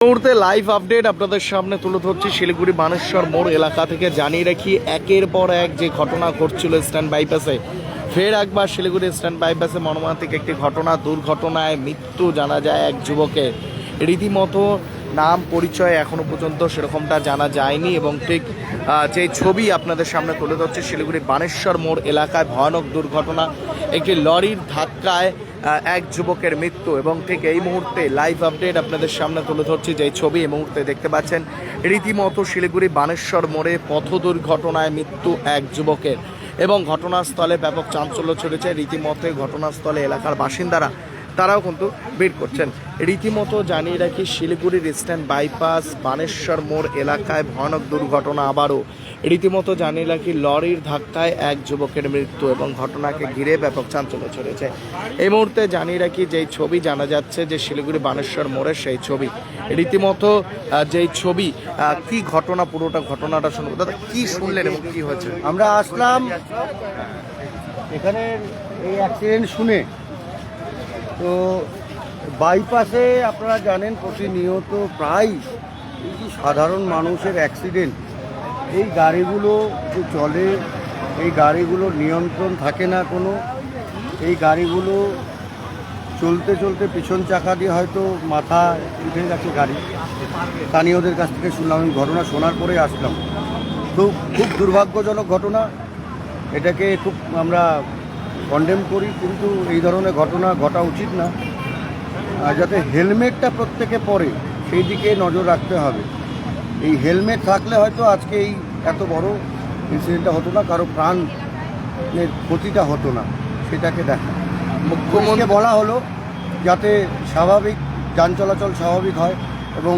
মুহূর্তে live update আপনাদের সামনে তুলে ধরছি শিলিগুড়ি বানেশ্বর মোড় এলাকা থেকে। জানিয়ে রাখি, একের পর এক যে ঘটনা ঘটছিল স্ট্যান্ড বাইপাসে, ফের একবার শিলিগুড়ি স্ট্যান্ড বাইপাসে মর্মান্তিক একটি ঘটনা। দুর্ঘটনায় মৃত্যু জানা যায় এক যুবকের। রীতিমতো নাম পরিচয় এখনো পর্যন্ত সেরকমটা জানা যায়নি এবং ঠিক যে ছবি আপনাদের সামনে তুলে ধরছে শিলিগুড়ি বানেশ্বর মোড় এলাকায় ভয়ানক দুর্ঘটনা। একটি লরির ধাক্কায় এক যুবকের মৃত্যু এবং ঠিক এই মুহূর্তে লাইভ আপডেট আপনাদের সামনে তুলে ধরছি যে ছবি এই মুহূর্তে দেখতে পাচ্ছেন। রীতিমতো শিলিগুড়ি বানেশ্বর মোড়ে পথ দুর্ঘটনায় মৃত্যু এক যুবকের এবং ঘটনাস্থলে ব্যাপক চাঞ্চল্য ছড়িয়েছে। রীতিমতো ঘটনাস্থলে এলাকার বাসিন্দারা তারাও কিন্তু ভিড় করছেন। রীতিমতো জানিয়ে রাখি, শিলিগুড়ির স্ট্যান্ড বাইপাস বানেশ্বর মোড় এলাকায় ভয়ানক দুর্ঘটনা আবারও। রীতিমতো জানিয়ে রাখি, লরির ধাক্কায় এক যুবকের মৃত্যু এবং ঘটনাকে ঘিরে ব্যাপক চাঞ্চল্য ছড়িয়েছে। এই মুহূর্তে জানিয়ে রাখি, যেই ছবি জানা যাচ্ছে যে শিলিগুড়ি বানেশ্বর মোড়ের সেই ছবি। রীতিমতো যেই ছবি, কি ঘটনা, পুরোটা ঘটনাটা শুনবো। দাদা, কি শুনলেন এবং কি হয়েছে? আমরা আসলাম এখানে এই অ্যাক্সিডেন্ট শুনে। তো বাইপাসে আপনারা জানেন প্রতিনিয়ত প্রায় সাধারণ মানুষের অ্যাক্সিডেন্ট। এই গাড়িগুলো যে চলে, এই গাড়িগুলোর নিয়ন্ত্রণ থাকে না কোনো। এই গাড়িগুলো চলতে চলতে পিছন চাকা দিয়ে হয়তো মাথা উঠে গেছে গাড়ি। স্থানীয়দের কাছ থেকে শুনলাম, আমি ঘটনা শোনার পরে আসলাম। তো খুব দুর্ভাগ্যজনক ঘটনা, এটাকে খুব আমরা কন্ডেম করি, কিন্তু এই ধরনের ঘটনা ঘটা উচিত না। যাতে হেলমেটটা প্রত্যেকে পরে সেই দিকে নজর রাখতে হবে। এই হেলমেট থাকলে হয়তো আজকে এই এত বড় ইনসিডেন্টটা হতো না, কারো প্রাণের ক্ষতিটা হতো না। সেটাকে দেখা মুখ্যমন্ত্রীকে বলা হলো যাতে স্বাভাবিক যান চলাচল স্বাভাবিক হয় এবং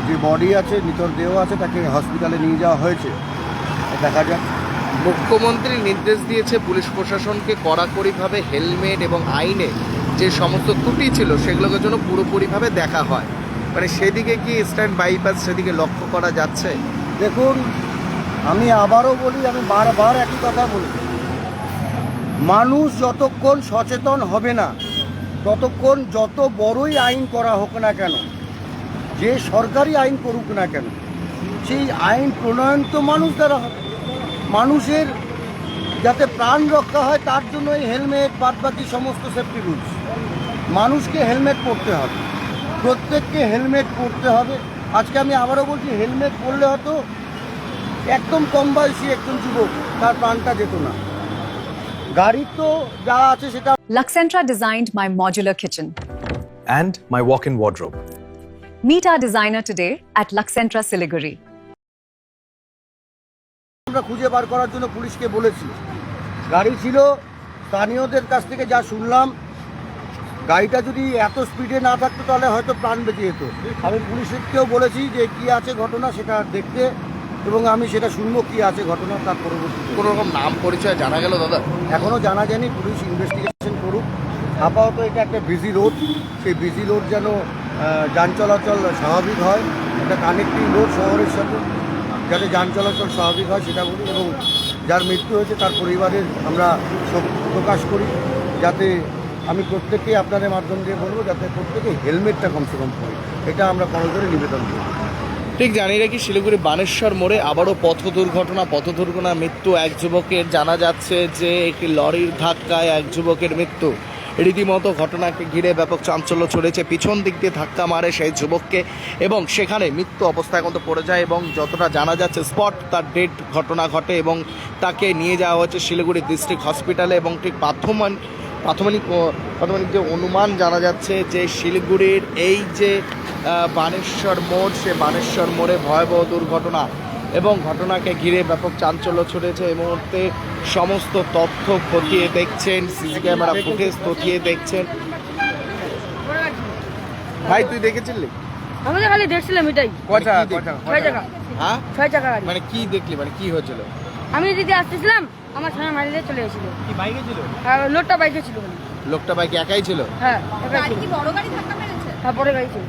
যে বডি আছে, মৃতদেহ আছে, তাকে হসপিটালে নিয়ে যাওয়া হয়েছে। দেখা যাক। মুখ্যমন্ত্রী নির্দেশ দিয়েছে পুলিশ প্রশাসনকে কড়াকড়িভাবে হেলমেট এবং আইনে যে সমস্ত ত্রুটি ছিল সেগুলোকে যেন পুরোপুরিভাবে দেখা হয়। মানে সেদিকে কি স্ট্যান্ড বাইপাস সেদিকে লক্ষ্য করা যাচ্ছে? দেখুন, আমি আবারও বলি, আমি বারবার একই কথা বলি, মানুষ যতক্ষণ সচেতন হবে না ততক্ষণ যত বড়ই আইন করা হোক না কেন, যে সরকারি আইন করুক না কেন, সেই আইন প্রণয়ন তো মানুষ দ্বারা হবে। মানুষের যাতে প্রাণ রক্ষা হয় তার জন্য এই হেলমেট বাদবাকি সমস্ত সেফটি রুলস। মানুষকে হেলমেট পরতে হবে, প্রত্যেককে হেলমেট পরতে হবে। আজকে আমি আবারও বলছি, হেলমেট পরলে হয়তো একদম কম বয়সী একজন যুবক, তার প্রাণটা যেত না। গাড়ির তো যা আছে সেটা। Luxentra designed my modular kitchen and my walk-in wardrobe. Meet our designer today at Luxentra Siliguri. আমরা খুঁজে বার করার জন্য পুলিশকে বলেছি। গাড়ি ছিল, স্থানীয়দের কাছ থেকে যা শুনলাম, গাড়িটা যদি এত স্পিডে না থাকতো তাহলে হয়তো প্রাণ বেঁচে যেত। আমি পুলিশকেও বলেছি যে কী আছে ঘটনা সেটা দেখতে, এবং আমি সেটা শুনবো কী আছে ঘটনা। তার পরবর্তীতে কোনো রকম নাম পরিচয় জানা গেল? দাদা, এখনও জানা যায়নি, পুলিশ ইনভেস্টিগেশন করুক। আপাতত এটা একটা বিজি রোড, সেই বিজি রোড যেন যান চলাচল স্বাভাবিক হয়। একটা কানেক্টিং রোড শহরের সাথে, যাতে যান চলাচল স্বাভাবিক হয় সেটা বলি। এবং যার মৃত্যু হয়েছে তার পরিবারের আমরা শোক প্রকাশ করি। যাতে আমি প্রত্যেককে আপনাদের মাধ্যম দিয়ে বলবো যাতে প্রত্যেকে হেলমেটটা কমসে কম পরি, এটা আমরা করজোরে নিবেদন করি। ঠিক জানিয়ে রাখি, শিলিগুড়ি বানেশ্বর মোড়ে আবারও পথ দুর্ঘটনা মৃত্যু এক যুবকের। জানা যাচ্ছে যে একটি লরির ধাক্কায় এক যুবকের মৃত্যু। রীতিমতো ঘটনাকে ঘিরে ব্যাপক চাঞ্চল্য ছড়িয়েছে। পিছন দিক দিয়ে ধাক্কা মারে সেই যুবককে এবং সেখানে মৃত্যু অবস্থায় কিন্তু পড়ে যায় এবং যতটা জানা যাচ্ছে স্পট তার ডেড ঘটনা ঘটে এবং তাকে নিয়ে যাওয়া হচ্ছে শিলিগুড়ি ডিস্ট্রিক্ট হসপিটালে। এবং ঠিক প্রাথমিক যে অনুমান জানা যাচ্ছে যে শিলিগুড়ির এই যে বানেশ্বর মোড়, সে বানেশ্বর মোড়ে ভয়াবহ দুর্ঘটনা এবং ঘটনাকে ঘিরে ব্যাপক চাঞ্চল্য ছড়িয়েছে। এই মুহূর্তে সমস্ত তথ্য খতিয়ে দেখছেন, সিসি ক্যামেরা ফুটেজ খতিয়ে দেখছেন। ভাই, তুই দেখেছিলি? আমি তো খালি দেখছিলাম এটাই। কয়টা? হ্যাঁ, 6 চাকা গাড়ি। মানে কি দেখলি, মানে কি হয়েছিল? আমি যদি আসতেছিলাম, আমার সামনে মারিয়ে চলে এসেছিল। কি বাইকে ছিল? হ্যাঁ, লোকটা বাইকে ছিল। লোকটা বাইকে একাই ছিল? হ্যাঁ, একাই গাড়ি ছিল। কি বড় গাড়ি ধাক্কা মেরেছে? হ্যাঁ, বড় গাড়ি ছিল।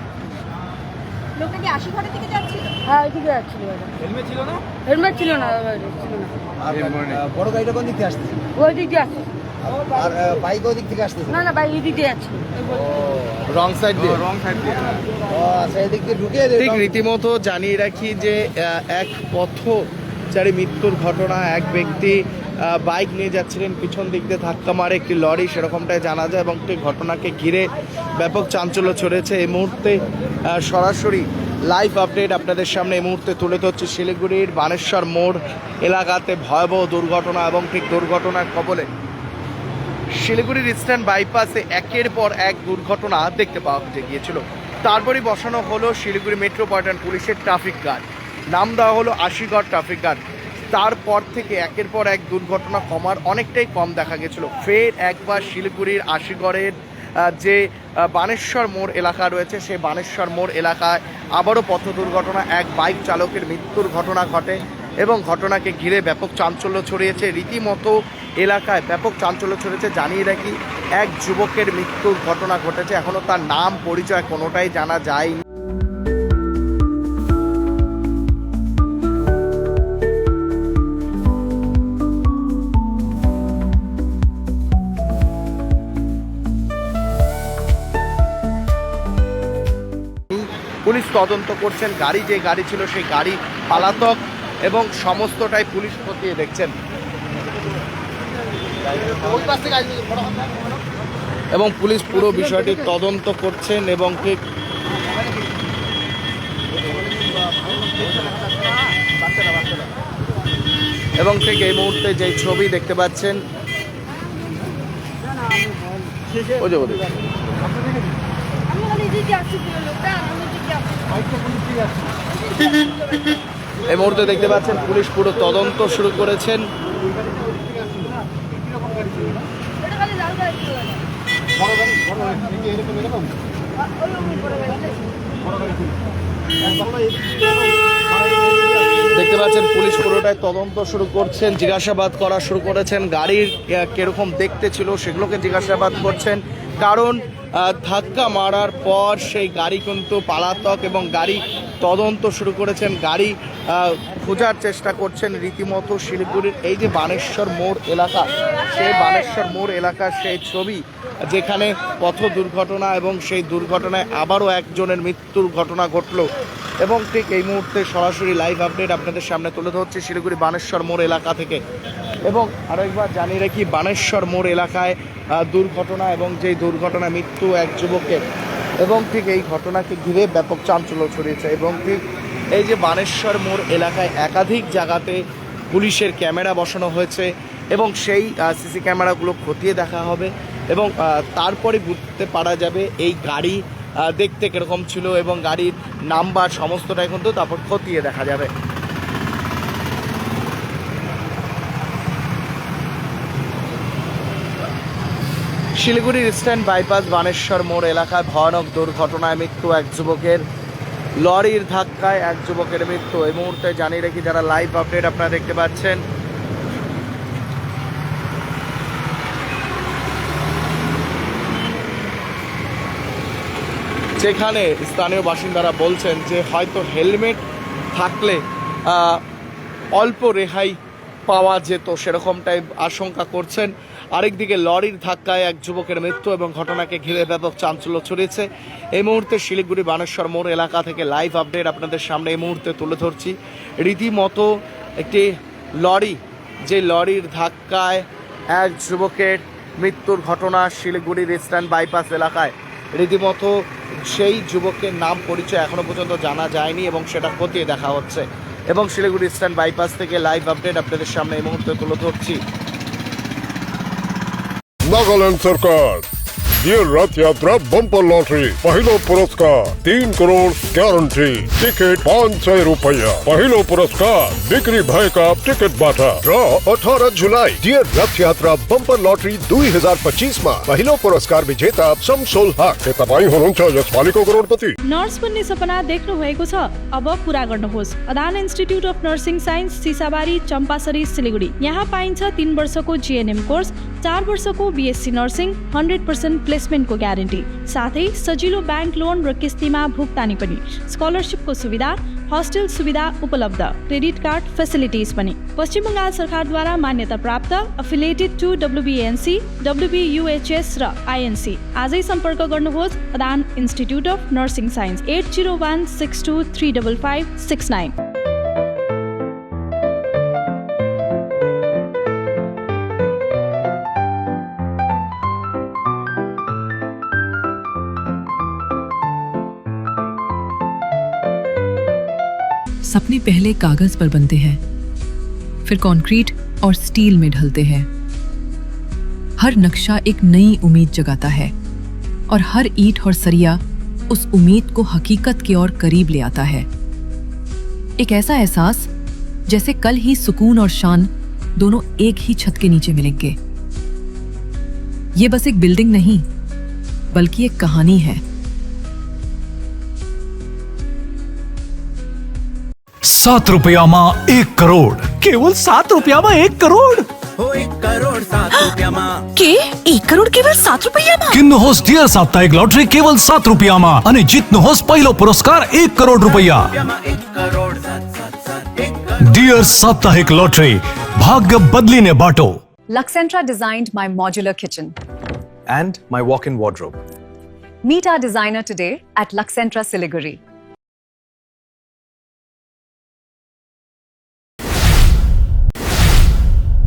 লোকটা কি আশিঘরের দিকে যাচ্ছিল? হ্যাঁ, এদিকে যাচ্ছিল। হেলমেট ছিল না? হেলমেট ছিল না, ছিল না। বড় গাড়িটা কোন দিক থেকে আসছে? ওই দিক দিয়ে আসছে। আর বাইক ওই দিক থেকে আসতেছে? না না ভাই এই দিক দিয়ে আছে রং সাইড দিয়ে ও আচ্ছা, এদিক দিয়ে ঢুকে ঠিক রীতিমতো জানিয়ে রাখি যে এক পথচারী মৃত্যুর ঘটনা। এক ব্যক্তি বাইক নিয়ে যাচ্ছিলেন, পিছন দিক দিয়ে ধাক্কা মারে একটি লরি, সেরকমটাই জানা যায় এবং এই ঘটনাকে ঘিরে ব্যাপক চাঞ্চল্য ছড়িয়েছে। এই মুহূর্তে সরাসরি লাইভ আপডেট আপনাদের সামনে এই মুহূর্তে তুলে ধরছি শিলিগুড়ির বানেশ্বর মোড় এলাকাতে ভয়াবহ দুর্ঘটনা এবং ঠিক দুর্ঘটনার কবলে শিলিগুড়ির ইস্টার্ন বাইপাসে একের পর এক দুর্ঘটনা দেখতে পাওয়া গিয়েছিল। তারপরই বসানো হলো শিলিগুড়ি মেট্রোপলিটন পুলিশের ট্রাফিক গার্ড, নাম দেওয়া হলো আশিগড় ট্রাফিক গার্ড। তারপর থেকে একের পর এক দুর্ঘটনা কমার অনেকটাই কম দেখা গেছিল। ফের একবার শিলিগুড়ির আশিগড়ের যে বানেশ্বর মোড় এলাকা রয়েছে, সেই বানেশ্বর মোড় এলাকায় আবারও পথ দুর্ঘটনা, এক বাইক চালকের মৃত্যুর ঘটনা ঘটে এবং ঘটনাকে ঘিরে ব্যাপক চাঞ্চল্য ছড়িয়েছে। রীতিমতো এলাকায় ব্যাপক চাঞ্চল্য ছড়িয়েছে। জানিয়ে রাখি এক যুবকের মৃত্যুর ঘটনা ঘটেছে, এখনও তার নাম পরিচয় কোনোটাই জানা যায়নি। পুলিশ তদন্ত করছেন, যে গাড়ি ছিল সেই গাড়ি পালাতক এবং সমস্তটাই পুলিশ খতিয়ে দেখছেন এবং পুলিশ পুরো বিষয়টি তদন্ত করছেন এবং ঠিক এই মুহূর্তে যে ছবি দেখতে পাচ্ছেন আমি এই দিক দিয়ে আসছি পুরো লোকটা আমি এই দিক দিয়ে আসছি এই মুহূর্তে দেখতে পাচ্ছেন পুলিশ পুরো তদন্ত শুরু করেছেন। এটা খালি লাল গাড়ি ছিল দেখতে পাচ্ছেন পুলিশ পুরোটাই তদন্ত শুরু করছেন, জিজ্ঞাসাবাদ করা শুরু করেছেন। গাড়ির কিরকম দেখতে ছিল সেগুলোকে জিজ্ঞাসাবাদ করছেন, কারণ ধাক্কা মারার পর সেই গাড়ি কিন্তু পালাতক এবং গাড়ি তদন্ত শুরু করেছেন, গাড়ি খোঁজার চেষ্টা করছেন। রীতিমতো শিলিগুড়ির এই যে বানেশ্বর মোড় এলাকা, সেই বানেশ্বর মোড় এলাকার সেই ছবি যেখানে পথ দুর্ঘটনা এবং সেই দুর্ঘটনায় আবারও একজনের মৃত্যুর ঘটনা ঘটল এবং ঠিক এই মুহূর্তে সরাসরি লাইভ আপডেট আপনাদের সামনে তুলে ধরছি শিলিগুড়ি বানেশ্বর মোড় এলাকা থেকে। এবং আরও একবার জানিয়ে রাখি বানেশ্বর মোড় এলাকায় দুর্ঘটনা এবং যেই দুর্ঘটনা মৃত্যু এক যুবকের এবং ঠিক এই ঘটনাকে ঘিরে ব্যাপক চাঞ্চল্য ছড়িয়েছে এবং ঠিক এই যে বানেশ্বর মোড় এলাকায় একাধিক জায়গাতে পুলিশের ক্যামেরা বসানো হয়েছে এবং সেই সিসি ক্যামেরাগুলো খতিয়ে দেখা হবে এবং তারপরে বুঝতে পারা যাবে এই গাড়ি দেখতে কীরকম ছিল এবং গাড়ির নাম্বার সমস্তটাই কিন্তু তারপর খতিয়ে দেখা যাবে। শিলিগুড়ির ইস্টার্ন বাইপাস বানেশ্বর মোড় এলাকায় ভয়ানক দুর্ঘটনায় মৃত্যু এক যুবকের, লরির ধাক্কায় এক যুবকের মৃত্যু। এই মুহূর্তে জানিয়ে রাখি যারা লাইভ আপডেট আপনারা দেখতে পাচ্ছেন, যেখানে স্থানীয় বাসিন্দারা বলছেন যে হয়তো হেলমেট থাকলে অল্প রেহাই পাওয়া যেত, সেরকমটাই আশঙ্কা করছেন। আরেকদিকে লরির ধাক্কায় এক যুবকের মৃত্যু এবং ঘটনাকে ঘিরে ব্যাপক চাঞ্চল্য ছড়িয়েছে। এই মুহূর্তে শিলিগুড়ি বানেশ্বর মোড় এলাকা থেকে লাইভ আপডেট আপনাদের সামনে এই মুহূর্তে তুলে ধরছি। রীতিমতো একটি লরি, যে লরির ধাক্কায় এক যুবকের মৃত্যুর ঘটনা শিলিগুড়ির ইস্টার্ন বাইপাস এলাকায়। রীতিমতো সেই যুবকের নাম পরিচয় এখনো পর্যন্ত জানা যায়নি এবং সেটা খতিয়ে দেখা হচ্ছে এবং শিলিগুড়ি ইস্টার্ন বাইপাস থেকে লাইভ আপডেট আপনাদের সামনে এই মুহূর্তে তুলে ধরছি। नागालैंड सरकार डियर रथ यात्रा बम्पर लॉटरी पहलो पुरस्कार 3 करोड़ गारंटी टिकट 500 रुपया पहलो पुरस्कार बिक्री भय का टिकट बाटा ड्रॉ 18 जुलाई डियर रथ यात्रा बम्पर लॉटरी 2025 में पहिलो पुरस्कार विजेता शमसोल हक के तपाईं हुनुहुन्छ यसपालिको करोडपति। नर्स बन्ने सपना देख्नु भएको छ, अब पूरा गर्नुहोस्। Adan institute of nursing science Sisabari Champasari Siliguri. यहाँ पाइन्छ 3 वर्षको जीएनएम कोर्स, 4 वर्षको BSc नर्सिङ 100% प्लेसमेन्टको ग्यारेन्टी, साथै सजिलो ब्याङ्क लोन र किस्तीमा भुक्तानी पनि, स्कलरसिपको सुविधा, हस्टेल सुविधा उपलब्ध, क्रेडिट कार्ड फेसिलिटिज पनि। पश्चिम बङ्गाल सरकारद्वारा मान्यता प्राप्त, एफिलिएटेड टु WBNC, WBUHS र INC। आजै सम्पर्क गर्नुहोस् Adan institute of nursing science 8016235569। सपने पहले कागज पर बनते हैं, फिर कंक्रीट और स्टील में ढलते हैं। हर नक्शा एक नई उम्मीद जगाता है और हर ईंट और सरिया उस उम्मीद को हकीकत की ओर करीब ले आता है। एक ऐसा एहसास जैसे कल ही सुकून और शान दोनों एक ही छत के नीचे मिलेंगे। ये बस एक बिल्डिंग नहीं, बल्कि एक कहानी है। 7 રૂપિયામાં 1 કરોડ. કેવલ 7 રૂપિયામાં 1 કરોડ. के 1 करोड़ केवल 7 रुपयाમાં? કિન્નહોસ ડિયર સાપ્તાહિક લોટરી કેવલ 7 રૂપિયામાં અને જીતનહોસ પહેલો પુરસ્કાર 1 કરોડ રૂપિયા. ડિયર સાપ્તાહિક લોટરી, ભાગ્ય બદલીને બાટો. Luxentra designed my modular kitchen. And my walk-in wardrobe. Meet our designer today at Luxentra Siliguri.